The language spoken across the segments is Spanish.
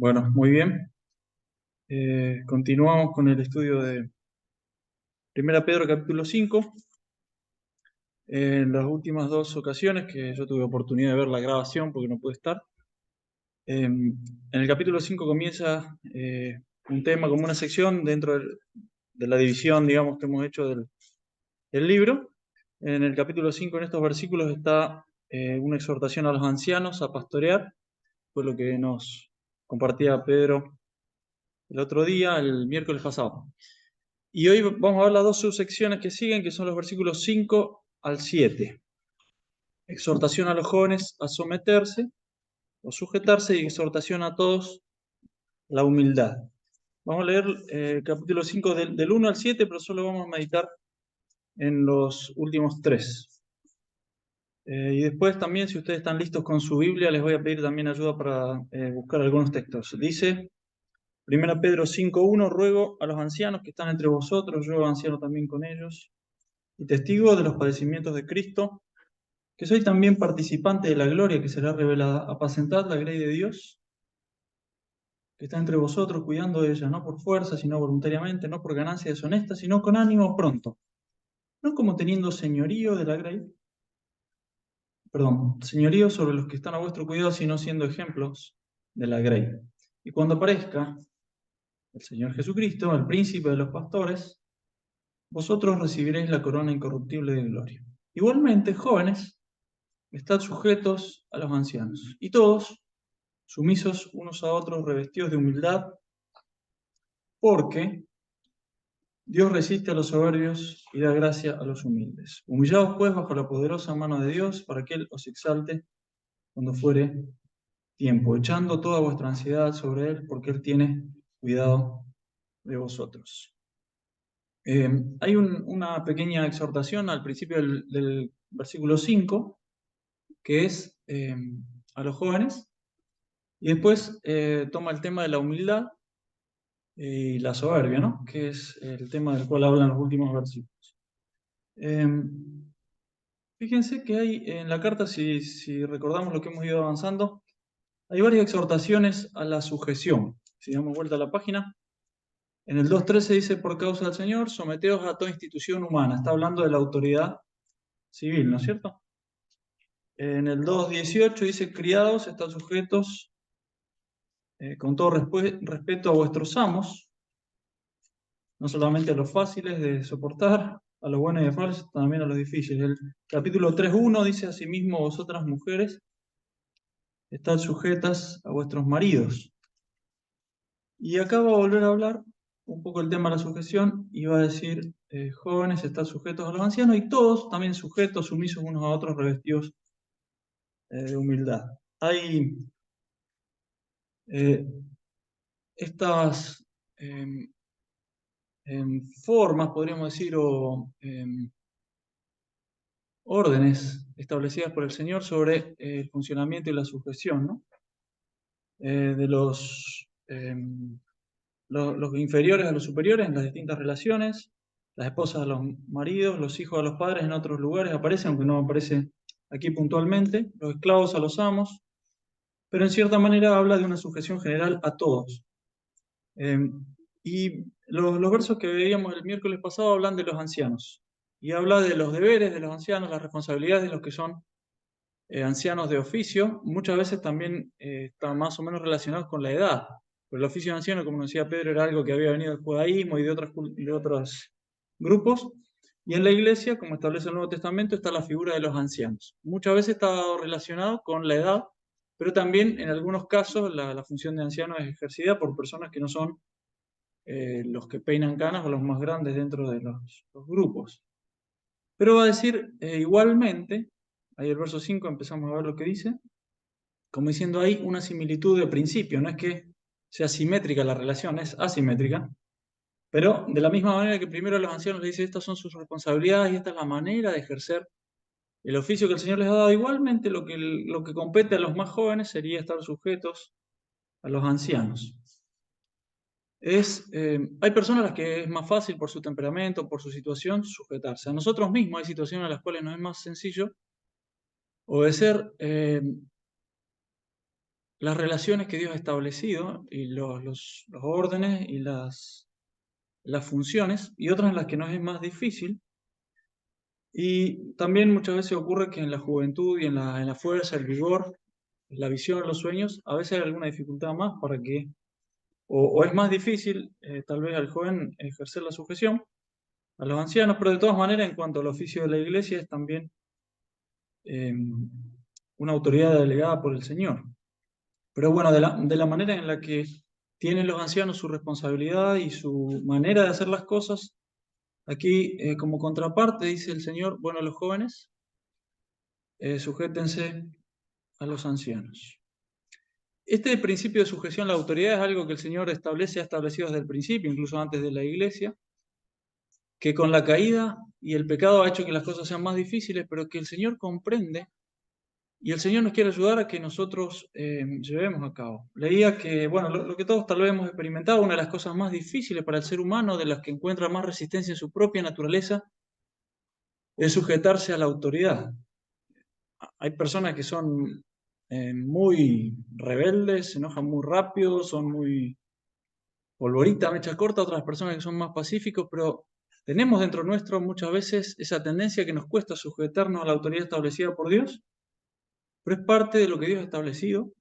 Bueno, muy bien. Continuamos con el estudio de Primera Pedro capítulo 5. En las últimas dos ocasiones que yo tuve oportunidad de ver la grabación porque no pude estar, en el capítulo 5 comienza un tema como una sección dentro de la división, digamos, que hemos hecho del libro. En el capítulo 5, en estos versículos, está una exhortación a los ancianos a pastorear, fue lo que nos compartía Pedro el otro día, el miércoles pasado. Y hoy vamos a ver las dos subsecciones que siguen, que son los versículos 5 al 7. Exhortación a los jóvenes a someterse o sujetarse y exhortación a todos la humildad. Vamos a leer capítulo 5 del 1 al 7, pero solo vamos a meditar en los últimos tres. Y después también, si ustedes están listos con su Biblia, les voy a pedir también ayuda para buscar algunos textos. Dice, 1 Pedro 5:1, ruego a los ancianos que están entre vosotros, yo anciano también con ellos, y testigo de los padecimientos de Cristo, que soy también participante de la gloria que será revelada. Apacentad la grey de Dios, que está entre vosotros, cuidando de ella, no por fuerza, sino voluntariamente, no por ganancia deshonesta, sino con ánimo pronto, no como teniendo señorío de la grey, señorío sobre los que están a vuestro cuidado, sino siendo ejemplos de la grey. Y cuando aparezca el Señor Jesucristo, el príncipe de los pastores, vosotros recibiréis la corona incorruptible de gloria. Igualmente, jóvenes, estad sujetos a los ancianos, y todos, sumisos unos a otros, revestidos de humildad, porque Dios resiste a los soberbios y da gracia a los humildes. Humillaos pues bajo la poderosa mano de Dios, para que Él os exalte cuando fuere tiempo, echando toda vuestra ansiedad sobre Él, porque Él tiene cuidado de vosotros. Hay una pequeña exhortación al principio del versículo 5, que es a los jóvenes, y después toma el tema de la humildad y la soberbia, ¿no? Que es el tema del cual hablan los últimos versículos. Fíjense que hay en la carta, si recordamos lo que hemos ido avanzando, hay varias exhortaciones a la sujeción. Si damos vuelta a la página, en el 2.13 dice, por causa del Señor, someteos a toda institución humana. Está hablando de la autoridad civil, ¿no es cierto? En el 2.18 dice, criados, están sujetos con todo respeto a vuestros amos, no solamente a los fáciles de soportar, a los buenos y falsos, también a los difíciles. El capítulo 3.1 dice asimismo, vosotras mujeres, estad sujetas a vuestros maridos. Y acá va a volver a hablar un poco el tema de la sujeción y va a decir, jóvenes, estad sujetos a los ancianos y todos también sujetos, sumisos unos a otros, revestidos de humildad. Hay estas formas, podríamos decir, o órdenes establecidas por el Señor sobre el funcionamiento y la sujeción, ¿no? De los inferiores a los superiores en las distintas relaciones, las esposas a los maridos, los hijos a los padres en otros lugares aparece, aunque no aparece aquí puntualmente, los esclavos a los amos, pero en cierta manera habla de una sujeción general a todos. Y los versos que veíamos el miércoles pasado hablan de los ancianos, y habla de los deberes de los ancianos, las responsabilidades de los que son ancianos de oficio. Muchas veces también están más o menos relacionados con la edad. Pero el oficio de anciano, como decía Pedro, era algo que había venido del judaísmo y de otros grupos. Y en la iglesia, como establece el Nuevo Testamento, está la figura de los ancianos. Muchas veces está relacionado con la edad, pero también en algunos casos la función de anciano es ejercida por personas que no son los que peinan canas o los más grandes dentro de los grupos. Pero va a decir igualmente, ahí el verso 5 empezamos a ver lo que dice, como diciendo ahí una similitud de principio, no es que sea simétrica la relación, es asimétrica, pero de la misma manera que primero a los ancianos les dice estas son sus responsabilidades y esta es la manera de ejercer el oficio que el Señor les ha dado, igualmente lo que compete a los más jóvenes sería estar sujetos a los ancianos. Hay personas a las que es más fácil por su temperamento, por su situación, sujetarse. A nosotros mismos hay situaciones en las cuales nos es más sencillo obedecer las relaciones que Dios ha establecido y los órdenes y las funciones, y otras en las que nos es más difícil. Y también muchas veces ocurre que en la juventud y en la fuerza, el vigor, la visión, los sueños, a veces hay alguna dificultad más para que, o es más difícil tal vez al joven ejercer la sujeción a los ancianos, pero de todas maneras en cuanto al oficio de la iglesia es también eh, una autoridad delegada por el Señor. Pero bueno, de la manera en la que tienen los ancianos su responsabilidad y su manera de hacer las cosas, aquí como contraparte dice el Señor, bueno, los jóvenes, sujétense a los ancianos. Este principio de sujeción a la autoridad es algo que el Señor establece, ha establecido desde el principio, incluso antes de la iglesia, que con la caída y el pecado ha hecho que las cosas sean más difíciles, pero que el Señor comprende y el Señor nos quiere ayudar a que nosotros llevemos a cabo. Leía que, bueno, lo que todos tal vez hemos experimentado, una de las cosas más difíciles para el ser humano, de las que encuentra más resistencia en su propia naturaleza, es sujetarse a la autoridad. Hay personas que son muy rebeldes, se enojan muy rápido, son muy polvorita, mecha corta, otras personas que son más pacíficos, pero tenemos dentro nuestro muchas veces esa tendencia que nos cuesta sujetarnos a la autoridad establecida por Dios, pero es parte de lo que Dios ha establecido.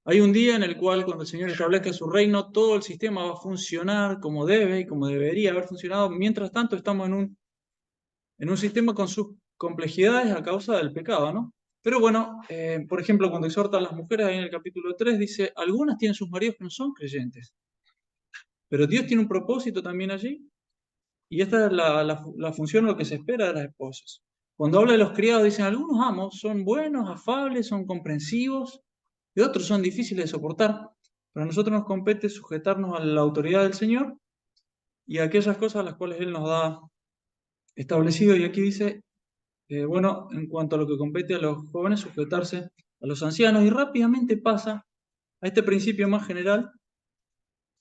Hay un día en el cual, cuando el Señor establezca su reino, todo el sistema va a funcionar como debe y como debería haber funcionado. Mientras tanto, estamos en un sistema con sus complejidades a causa del pecado, ¿no? Pero bueno, por ejemplo, cuando exhorta a las mujeres, ahí en el capítulo 3, dice, algunas tienen sus maridos que no son creyentes, pero Dios tiene un propósito también allí, y esta es la función, lo que se espera de las esposas. Cuando habla de los criados, dicen, algunos amos son buenos, afables, son comprensivos, y otros son difíciles de soportar. Pero a nosotros nos compete sujetarnos a la autoridad del Señor y a aquellas cosas a las cuales Él nos da establecido. Y aquí dice, bueno, en cuanto a lo que compete a los jóvenes, sujetarse a los ancianos. Y rápidamente pasa a este principio más general,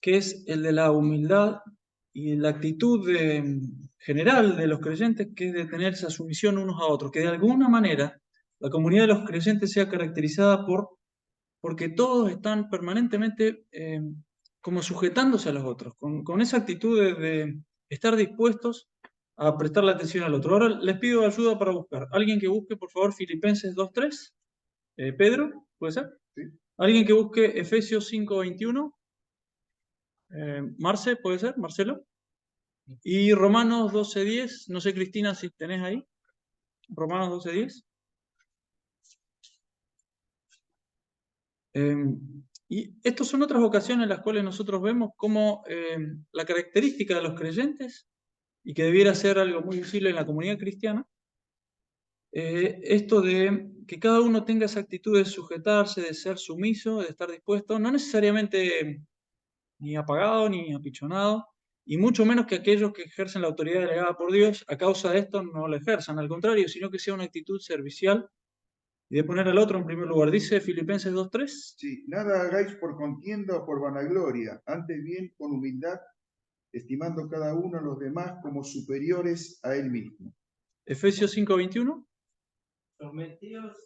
que es el de la humildad y la actitud general de los creyentes, que es de tener esa sumisión unos a otros, que de alguna manera la comunidad de los creyentes sea caracterizada porque todos están permanentemente como sujetándose a los otros, con esa actitud de estar dispuestos a prestarle atención al otro. Ahora les pido ayuda para buscar. Alguien que busque, por favor, Filipenses 2:3. Pedro, ¿puede ser? Sí. Alguien que busque Efesios 5:21. Marce, ¿puede ser? Marcelo. Y Romanos 12:10. No sé, Cristina, si tenés ahí. Romanos 12:10. Y estas son otras ocasiones en las cuales nosotros vemos cómo la característica de los creyentes, y que debiera ser algo muy visible en la comunidad cristiana, esto de que cada uno tenga esa actitud de sujetarse, de ser sumiso, de estar dispuesto, no necesariamente ni apagado ni apichonado, y mucho menos que aquellos que ejercen la autoridad delegada por Dios, a causa de esto no la ejerzan, al contrario, sino que sea una actitud servicial y de poner al otro en primer lugar. Dice Filipenses 2:3. Sí, nada hagáis por contienda o por vanagloria, antes bien con humildad, estimando cada uno a los demás como superiores a él mismo. Efesios 5:21. Someteos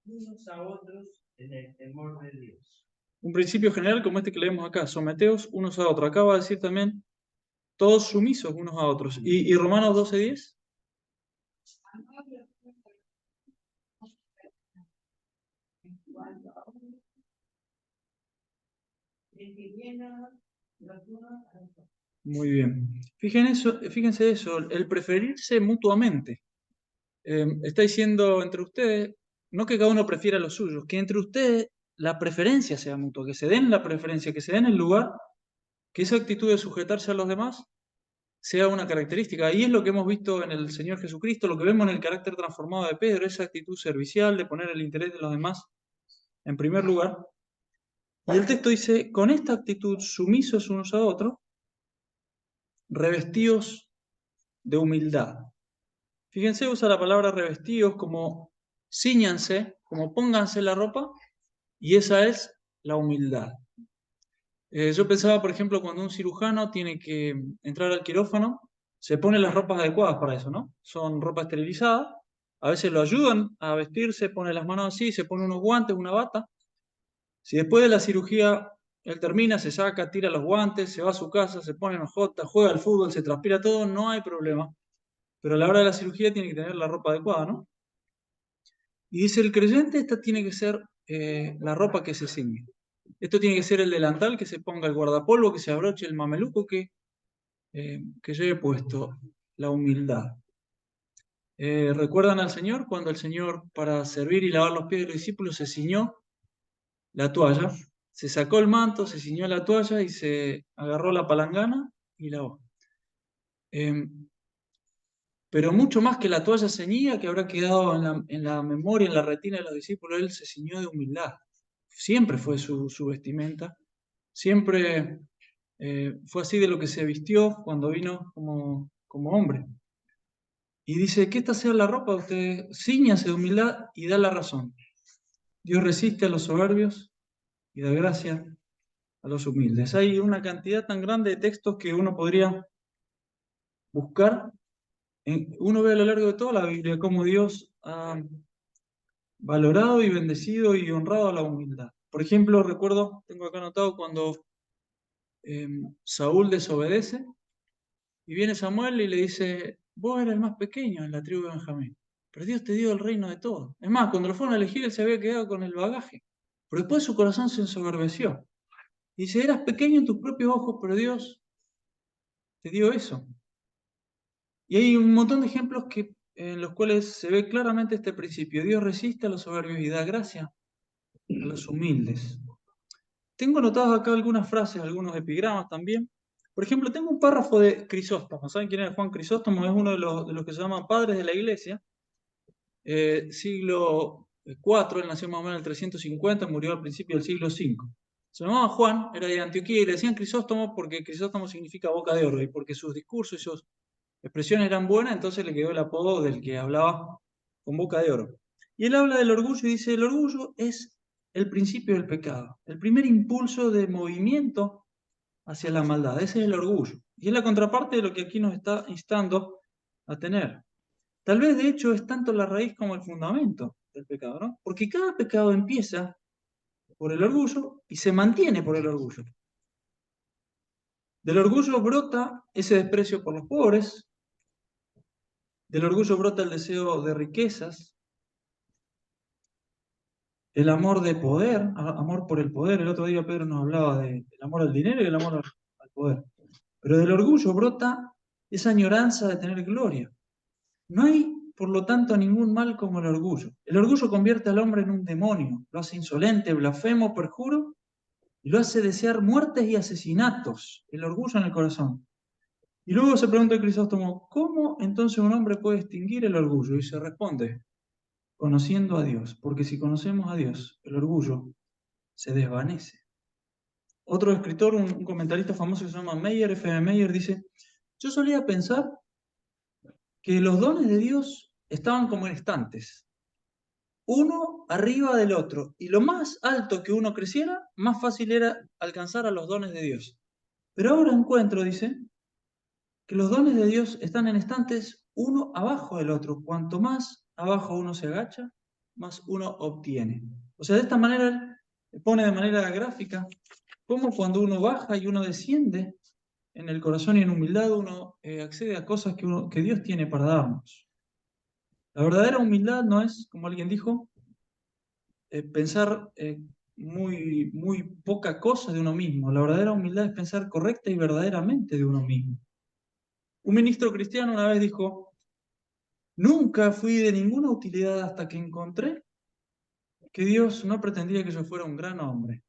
unos a otros en el temor de Dios. Un principio general como este que leemos acá, someteos unos a otros. Acá va a decir también, todos sumisos unos a otros. ¿Y Romanos 12:10? Muy bien. Fíjense eso, el preferirse mutuamente. Está diciendo entre ustedes, no que cada uno prefiera lo suyo, que entre ustedes la preferencia sea mutua, que se den la preferencia, que se den el lugar, que esa actitud de sujetarse a los demás sea una característica. Y es lo que hemos visto en el Señor Jesucristo, lo que vemos en el carácter transformado de Pedro, esa actitud servicial de poner el interés de los demás en primer lugar. Y el texto dice, con esta actitud sumisos unos a otros, revestidos de humildad. Fíjense, usa la palabra revestidos como cíñanse, como pónganse la ropa, y esa es la humildad. Yo pensaba, por ejemplo, cuando un cirujano tiene que entrar al quirófano, se pone las ropas adecuadas para eso, ¿no? Son ropa esterilizada, a veces lo ayudan a vestirse, pone las manos así, se pone unos guantes, una bata, Si después de la cirugía él termina, se saca, tira los guantes, se va a su casa, se pone en ojota, juega al fútbol, se transpira todo, no hay problema. Pero a la hora de la cirugía tiene que tener la ropa adecuada, ¿no? Y dice el creyente, esta tiene que ser la ropa que se ciñe. Esto tiene que ser el delantal que se ponga, el guardapolvo que se abroche, el mameluco que lleve puesto, la humildad. ¿Recuerdan al Señor cuando el Señor, para servir y lavar los pies de los discípulos, se ciñó la toalla? Se sacó el manto, se ciñó la toalla y se agarró la palangana y lavó. Pero mucho más que la toalla ceñida que habrá quedado en la memoria, en la retina de los discípulos, él se ciñó de humildad. Siempre fue su vestimenta. Siempre fue así de lo que se vistió cuando vino como hombre. Y dice que esta sea la ropa de ustedes, cíñase de humildad y da la razón. Dios resiste a los soberbios y da gracia a los humildes. Hay una cantidad tan grande de textos que uno podría buscar. Uno ve a lo largo de toda la Biblia cómo Dios ha valorado y bendecido y honrado a la humildad. Por ejemplo, recuerdo, tengo acá anotado cuando Saúl desobedece y viene Samuel y le dice, vos eras el más pequeño en la tribu de Benjamín, pero Dios te dio el reino de todo. Es más, cuando lo fueron a elegir él se había quedado con el bagaje, pero después su corazón se ensoberbeció. Dice, eras pequeño en tus propios ojos, pero Dios te dio eso. Y hay un montón de ejemplos en los cuales se ve claramente este principio. Dios resiste a los soberbios y da gracia a los humildes. Tengo anotadas acá algunas frases, algunos epigramas también. Por ejemplo, tengo un párrafo de Crisóstomo. ¿Saben quién es Juan Crisóstomo? Es uno de los que se llaman padres de la iglesia. Siglo IV, él nació más o menos en el 350, murió al principio del siglo V. Se llamaba Juan, era de Antioquía y le decían Crisóstomo porque Crisóstomo significa boca de oro y porque sus discursos y sus expresiones eran buenas, entonces le quedó el apodo del que hablaba con boca de oro. Y él habla del orgullo y dice, el orgullo es el principio del pecado, el primer impulso de movimiento hacia la maldad, ese es el orgullo. Y es la contraparte de lo que aquí nos está instando a tener. Tal vez de hecho es tanto la raíz como el fundamento del pecado, ¿no? Porque cada pecado empieza por el orgullo y se mantiene por el orgullo. Del orgullo brota ese desprecio por los pobres, del orgullo brota el deseo de riquezas, el amor de poder, amor por el poder. El otro día Pedro nos hablaba del amor al dinero y el amor al poder. Pero del orgullo brota esa añoranza de tener gloria. No hay, por lo tanto, ningún mal como el orgullo. El orgullo convierte al hombre en un demonio, lo hace insolente, blasfemo, perjuro, y lo hace desear muertes y asesinatos. El orgullo en el corazón. Y luego se pregunta Crisóstomo, ¿cómo entonces un hombre puede extinguir el orgullo? Y se responde, conociendo a Dios, porque si conocemos a Dios, el orgullo se desvanece. Otro escritor, un comentarista famoso que se llama Meyer, F. Meyer, dice, yo solía pensar que los dones de Dios estaban como en estantes, uno arriba del otro, y lo más alto que uno creciera, más fácil era alcanzar a los dones de Dios. Pero ahora encuentro, dice, que los dones de Dios están en estantes uno abajo del otro. Cuanto más abajo uno se agacha, más uno obtiene. O sea, de esta manera pone de manera gráfica cómo cuando uno baja y uno desciende en el corazón y en humildad, uno accede a cosas que Dios tiene para darnos. La verdadera humildad no es, como alguien dijo, pensar muy poca cosa de uno mismo. La verdadera humildad es pensar correcta y verdaderamente de uno mismo. Un ministro cristiano una vez dijo, nunca fui de ninguna utilidad hasta que encontré que Dios no pretendía que yo fuera un gran hombre.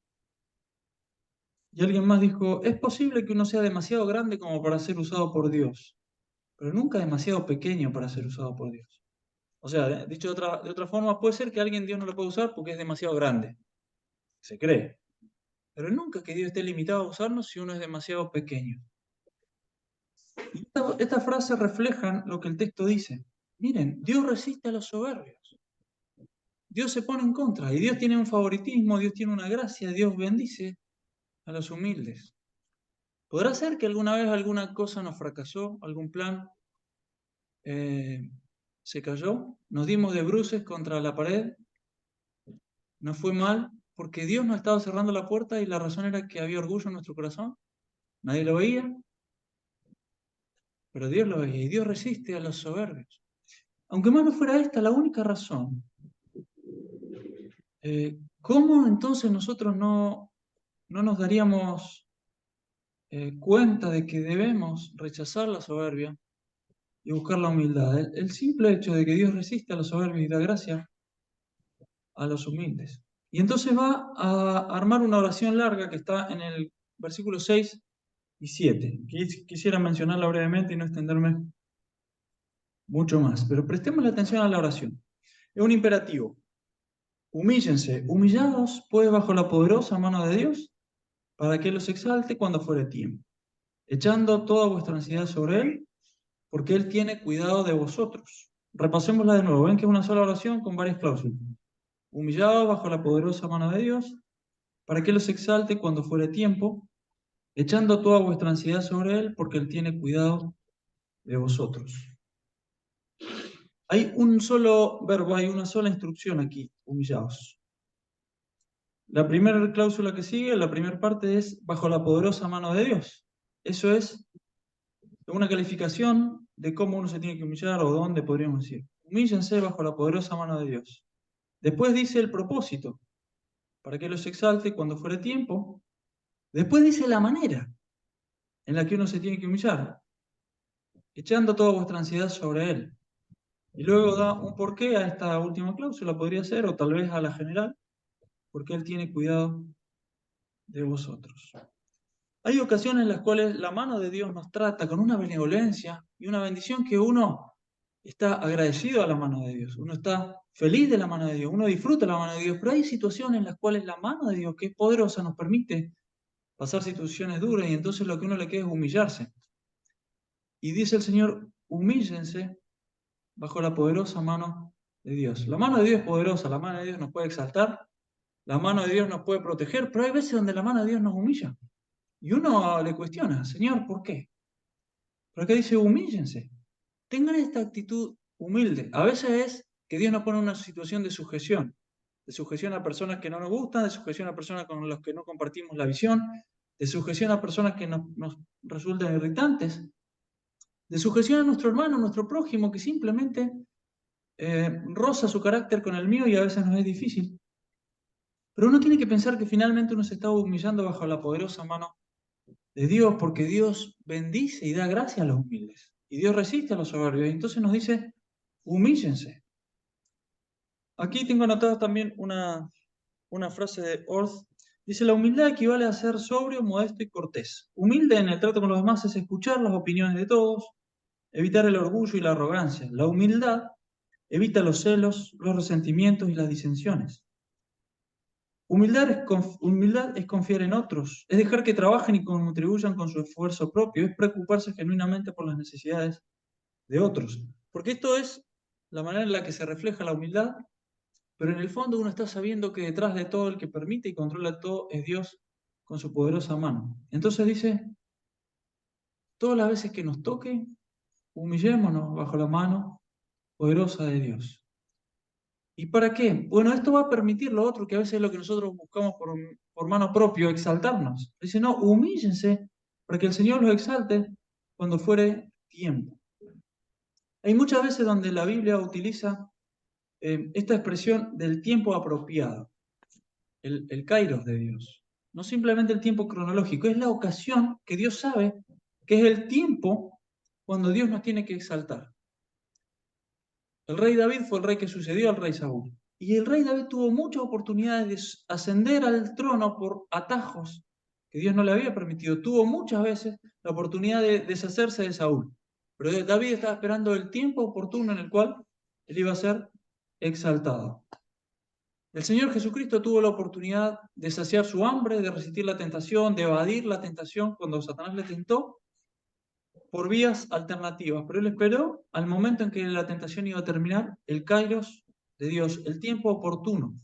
Y alguien más dijo, es posible que uno sea demasiado grande como para ser usado por Dios, pero nunca demasiado pequeño para ser usado por Dios. O sea, dicho de otra forma, puede ser que alguien Dios no lo pueda usar porque es demasiado grande. Se cree. Pero nunca que Dios esté limitado a usarnos si uno es demasiado pequeño. Y estas frases reflejan lo que el texto dice. Miren, Dios resiste a los soberbios. Dios se pone en contra y Dios tiene un favoritismo, Dios tiene una gracia, Dios bendice a los humildes. ¿Podrá ser que alguna vez alguna cosa nos fracasó, algún plan se cayó? ¿Nos dimos de bruces contra la pared? ¿Nos fue mal? porque Dios nos estaba cerrando la puerta y la razón era que había orgullo en nuestro corazón. Nadie lo veía, pero Dios lo veía y Dios resiste a los soberbios. Aunque más no fuera esta la única razón, ¿cómo entonces nosotros no nos daríamos cuenta de que debemos rechazar la soberbia y buscar la humildad? El simple hecho de que Dios resiste a los soberbios y da gracia a los humildes. Y entonces va a armar una oración larga que está en el versículo 6 y 7. Quisiera mencionarla brevemente y no extenderme mucho más, pero prestemos la atención a la oración. Es un imperativo. Humíllense, humillados pues bajo la poderosa mano de Dios, para que los exalte cuando fuere tiempo, echando toda vuestra ansiedad sobre Él, porque Él tiene cuidado de vosotros. Repasémosla de nuevo. Ven que es una sola oración con varias cláusulas. Humillados bajo la poderosa mano de Dios, para que los exalte cuando fuere tiempo, echando toda vuestra ansiedad sobre Él, porque Él tiene cuidado de vosotros. Hay un solo verbo, hay una sola instrucción aquí, humillados. La primera cláusula que sigue, la primera parte es bajo la poderosa mano de Dios. Eso es una calificación de cómo uno se tiene que humillar o dónde podríamos decir. Humíllense bajo la poderosa mano de Dios. Después dice el propósito, para que los exalte cuando fuere tiempo. Después dice la manera en la que uno se tiene que humillar, echando toda vuestra ansiedad sobre Él. Y luego da un porqué a esta última cláusula, podría ser, o tal vez a la general, porque Él tiene cuidado de vosotros. Hay ocasiones en las cuales la mano de Dios nos trata con una benevolencia y una bendición que uno está agradecido a la mano de Dios, uno está feliz de la mano de Dios, uno disfruta la mano de Dios, pero hay situaciones en las cuales la mano de Dios, que es poderosa, nos permite pasar situaciones duras y entonces lo que uno le queda es humillarse. Y dice el Señor, humíllense bajo la poderosa mano de Dios. La mano de Dios es poderosa, la mano de Dios nos puede exaltar, la mano de Dios nos puede proteger, pero hay veces donde la mano de Dios nos humilla. Y uno le cuestiona, Señor, ¿por qué? Pero acá dice, humíllense. Tengan esta actitud humilde. A veces es que Dios nos pone en una situación de sujeción a personas que no nos gustan, de sujeción a personas con las que no compartimos la visión, de sujeción a personas que nos resultan irritantes, de sujeción a nuestro hermano, a nuestro prójimo, que simplemente roza su carácter con el mío y a veces nos es difícil. Pero uno tiene que pensar que finalmente uno se está humillando bajo la poderosa mano de Dios, porque Dios bendice y da gracia a los humildes. Y Dios resiste a los soberbios. Y entonces nos dice, humíllense. Aquí tengo anotada también una frase de Orth. Dice, la humildad equivale a ser sobrio, modesto y cortés. Humilde en el trato con los demás es escuchar las opiniones de todos, evitar el orgullo y la arrogancia. La humildad evita los celos, los resentimientos y las disensiones. Humildad es confiar en otros, es dejar que trabajen y contribuyan con su esfuerzo propio, es preocuparse genuinamente por las necesidades de otros. Porque esto es la manera en la que se refleja la humildad, pero en el fondo uno está sabiendo que detrás de todo el que permite y controla todo es Dios con su poderosa mano. Entonces dice, todas las veces que nos toque, humillémonos bajo la mano poderosa de Dios. ¿Y para qué? Bueno, esto va a permitir lo otro, que a veces es lo que nosotros buscamos por mano propia, exaltarnos. Dice, no, humíllense para que el Señor los exalte cuando fuere tiempo. Hay muchas veces donde la Biblia utiliza esta expresión del tiempo apropiado, el kairos de Dios. No simplemente el tiempo cronológico, es la ocasión que Dios sabe que es el tiempo cuando Dios nos tiene que exaltar. El rey David fue el rey que sucedió al rey Saúl. Y el rey David tuvo muchas oportunidades de ascender al trono por atajos que Dios no le había permitido. Tuvo muchas veces la oportunidad de deshacerse de Saúl. Pero David estaba esperando el tiempo oportuno en el cual él iba a ser exaltado. El Señor Jesucristo tuvo la oportunidad de saciar su hambre, de resistir la tentación, de evadir la tentación cuando Satanás le tentó por vías alternativas, pero él esperó al momento en que la tentación iba a terminar, el kairos de Dios, el tiempo oportuno.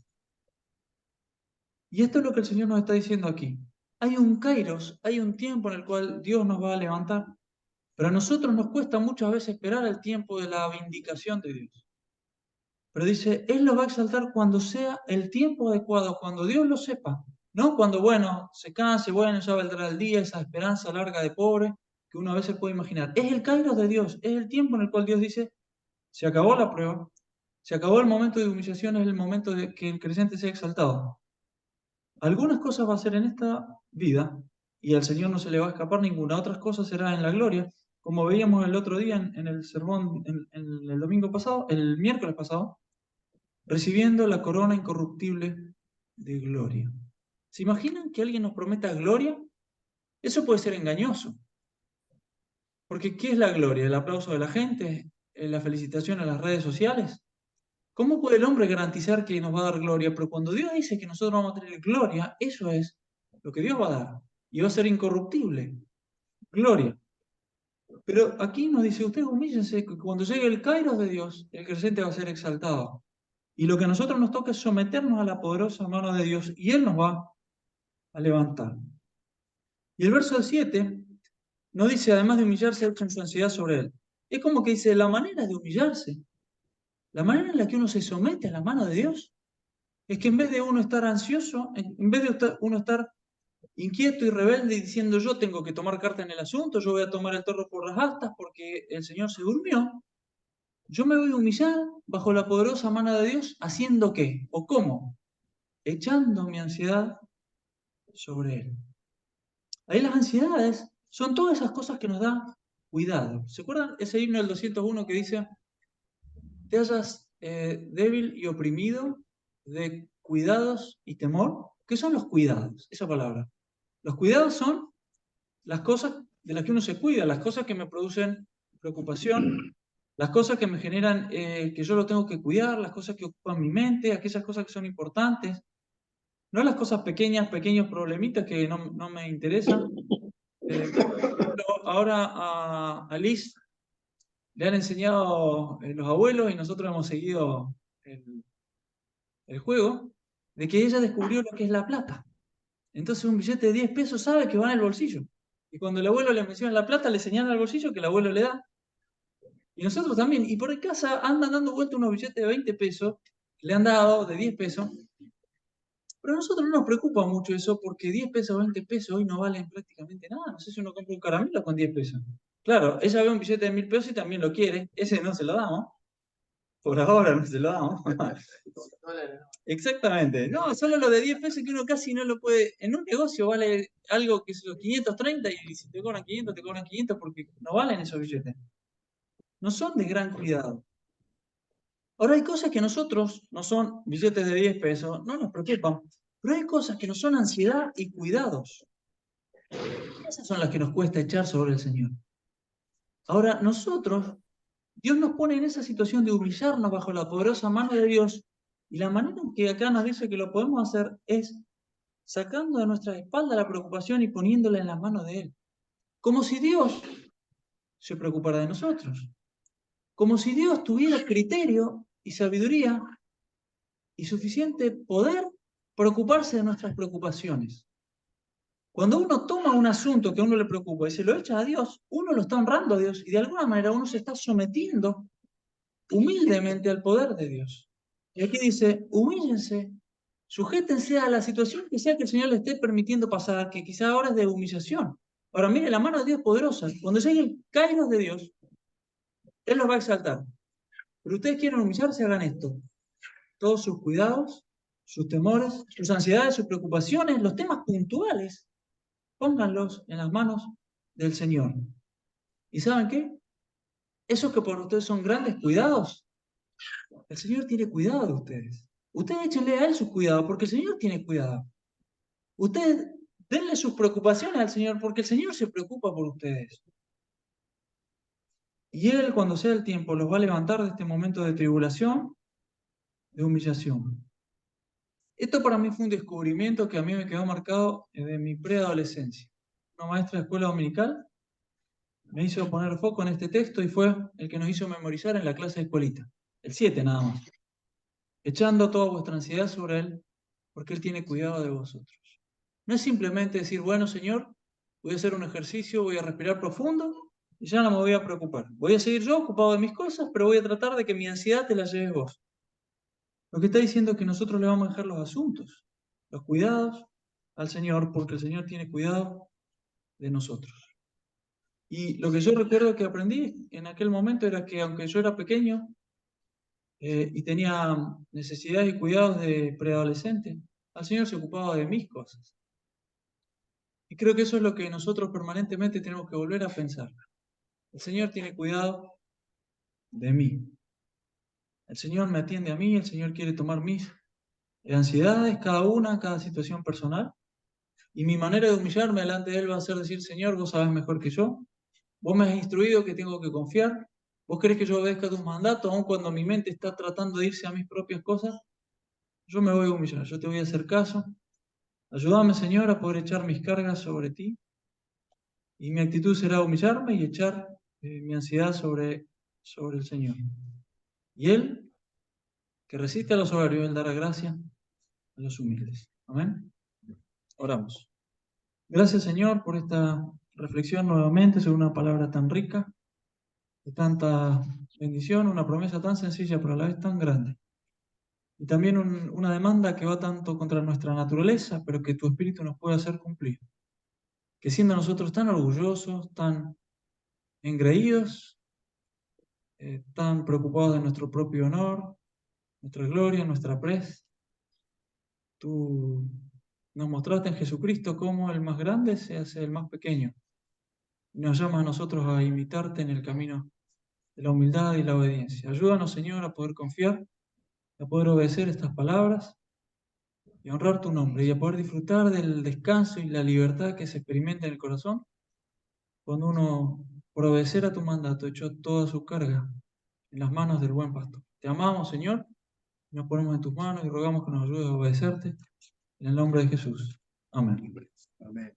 Y esto es lo que el Señor nos está diciendo aquí. Hay un kairos, hay un tiempo en el cual Dios nos va a levantar, pero a nosotros nos cuesta muchas veces esperar el tiempo de la vindicación de Dios. Pero dice, Él los va a exaltar cuando sea el tiempo adecuado, cuando Dios lo sepa. No cuando, bueno, se canse, bueno, ya vendrá el día, esa esperanza larga de pobre que uno a veces puede imaginar. Es el kairos de Dios, es el tiempo en el cual Dios dice, se acabó la prueba, se acabó el momento de humillación, es el momento de que el creyente sea exaltado. Algunas cosas va a hacer en esta vida y al Señor no se le va a escapar ninguna. Otras cosas será en la gloria, como veíamos el otro día en el sermón, en el domingo pasado, el miércoles pasado, recibiendo la corona incorruptible de gloria. ¿Se imaginan que alguien nos prometa gloria? Eso puede ser engañoso. Porque ¿qué es la gloria? ¿El aplauso de la gente? ¿La felicitación en las redes sociales? ¿Cómo puede el hombre garantizar que nos va a dar gloria? Pero cuando Dios dice que nosotros vamos a tener gloria, eso es lo que Dios va a dar. Y va a ser incorruptible. Gloria. Pero aquí nos dice, ustedes humíllense, que cuando llegue el kairos de Dios, el creyente va a ser exaltado. Y lo que a nosotros nos toca es someternos a la poderosa mano de Dios y Él nos va a levantar. Y el verso 7 nos dice, además de humillarse, echan su ansiedad sobre Él. Es como que dice, la manera de humillarse, la manera en la que uno se somete a la mano de Dios, es que en vez de uno estar ansioso, en vez de uno estar inquieto y rebelde y diciendo yo tengo que tomar carta en el asunto, yo voy a tomar el toro por las astas porque el Señor se durmió, yo me voy a humillar bajo la poderosa mano de Dios, ¿haciendo qué? ¿O cómo? Echando mi ansiedad sobre Él. Ahí las ansiedades son todas esas cosas que nos dan cuidado. ¿Se acuerdan ese himno del 201 que dice, te hallas débil y oprimido de cuidados y temor? ¿Qué son los cuidados? Esa palabra. Los cuidados son las cosas de las que uno se cuida, las cosas que me producen preocupación, las cosas que me generan que yo lo tengo que cuidar, las cosas que ocupan mi mente, aquellas cosas que son importantes, no las cosas pequeñas, pequeños problemitas que no me interesan. Ahora a Liz le han enseñado los abuelos y nosotros hemos seguido el juego de que ella descubrió lo que es la plata. Entonces un billete de 10 pesos sabe que va en el bolsillo. Y cuando el abuelo le menciona la plata, le señala al bolsillo que el abuelo le da. Y nosotros también. Y por casa andan dando vuelta unos billetes de 20 pesos, que le han dado de 10 pesos. Pero a nosotros no nos preocupa mucho eso porque 10 pesos, 20 pesos hoy no valen prácticamente nada. No sé si uno compra un caramelo con 10 pesos. Claro, ella ve un billete de 1000 pesos y también lo quiere. Ese no se lo damos. Por ahora no se lo damos. Exactamente. No, solo lo de 10 pesos que uno casi no lo puede. En un negocio vale algo que es los 530 y si te cobran 500, te cobran 500 porque no valen esos billetes. No son de gran cuidado. Ahora hay cosas que nosotros no son billetes de 10 pesos, no nos preocupan, pero hay cosas que no son ansiedad y cuidados. Esas son las que nos cuesta echar sobre el Señor. Ahora nosotros, Dios nos pone en esa situación de humillarnos bajo la poderosa mano de Dios y la manera en que acá nos dice que lo podemos hacer es sacando de nuestra espalda la preocupación y poniéndola en las manos de Él. Como si Dios se preocupara de nosotros. Como si Dios tuviera criterio y sabiduría y suficiente poder para ocuparse de nuestras preocupaciones. Cuando uno toma un asunto que a uno le preocupa y se lo echa a Dios, uno lo está honrando a Dios y de alguna manera uno se está sometiendo humildemente al poder de Dios. Y aquí dice, humíllense, sujétense a la situación que sea que el Señor le esté permitiendo pasar, que quizá ahora es de humillación. Ahora mire, la mano de Dios es poderosa. Cuando llegue el kairos de Dios, Él los va a exaltar. Pero ustedes quieren humillarse, hagan esto. Todos sus cuidados, sus temores, sus ansiedades, sus preocupaciones, los temas puntuales, pónganlos en las manos del Señor. ¿Y saben qué? Esos que por ustedes son grandes cuidados, el Señor tiene cuidado de ustedes. Ustedes échenle a Él sus cuidados, porque el Señor tiene cuidado. Ustedes denle sus preocupaciones al Señor, porque el Señor se preocupa por ustedes. Y Él, cuando sea el tiempo, los va a levantar de este momento de tribulación, de humillación. Esto para mí fue un descubrimiento que a mí me quedó marcado desde mi preadolescencia. Una maestra de escuela dominical me hizo poner foco en este texto y fue el que nos hizo memorizar en la clase de escuelita. El 7 nada más. Echando toda vuestra ansiedad sobre Él, porque Él tiene cuidado de vosotros. No es simplemente decir, bueno, Señor, voy a hacer un ejercicio, voy a respirar profundo y ya no me voy a preocupar. Voy a seguir yo ocupado de mis cosas, pero voy a tratar de que mi ansiedad te la lleves vos. Lo que está diciendo es que nosotros le vamos a dejar los asuntos, los cuidados al Señor, porque el Señor tiene cuidado de nosotros. Y lo que yo recuerdo que aprendí en aquel momento era que aunque yo era pequeño y tenía necesidades y cuidados de preadolescente, el Señor se ocupaba de mis cosas. Y creo que eso es lo que nosotros permanentemente tenemos que volver a pensar. El Señor tiene cuidado de mí. El Señor me atiende a mí, el Señor quiere tomar mis ansiedades, cada situación personal. Y mi manera de humillarme delante de Él va a ser decir, Señor, vos sabés mejor que yo. Vos me has instruido que tengo que confiar. Vos querés que yo obedezca tus mandatos, aun cuando mi mente está tratando de irse a mis propias cosas. Yo me voy a humillar, yo te voy a hacer caso. Ayúdame, Señor, a poder echar mis cargas sobre ti. Y mi actitud será humillarme y echar mi ansiedad sobre el Señor. Y Él, que resiste a los soberbios, Él dará gracia a los humildes. Amén. Oramos. Gracias, Señor, por esta reflexión nuevamente sobre una palabra tan rica, de tanta bendición, una promesa tan sencilla pero a la vez tan grande. Y también una demanda que va tanto contra nuestra naturaleza, pero que tu Espíritu nos puede hacer cumplir. Que siendo nosotros tan orgullosos, tan engreídos, tan preocupados de nuestro propio honor, nuestra gloria, nuestra prez, tú nos mostraste en Jesucristo cómo el más grande se hace el más pequeño. Y nos llamas a nosotros a imitarte en el camino de la humildad y la obediencia. Ayúdanos, Señor, a poder confiar, a poder obedecer estas palabras y a honrar tu nombre y a poder disfrutar del descanso y la libertad que se experimenta en el corazón cuando uno, por obedecer a tu mandato, echó toda su carga en las manos del buen pastor. Te amamos, Señor, y nos ponemos en tus manos y rogamos que nos ayudes a obedecerte en el nombre de Jesús. Amén. Amén.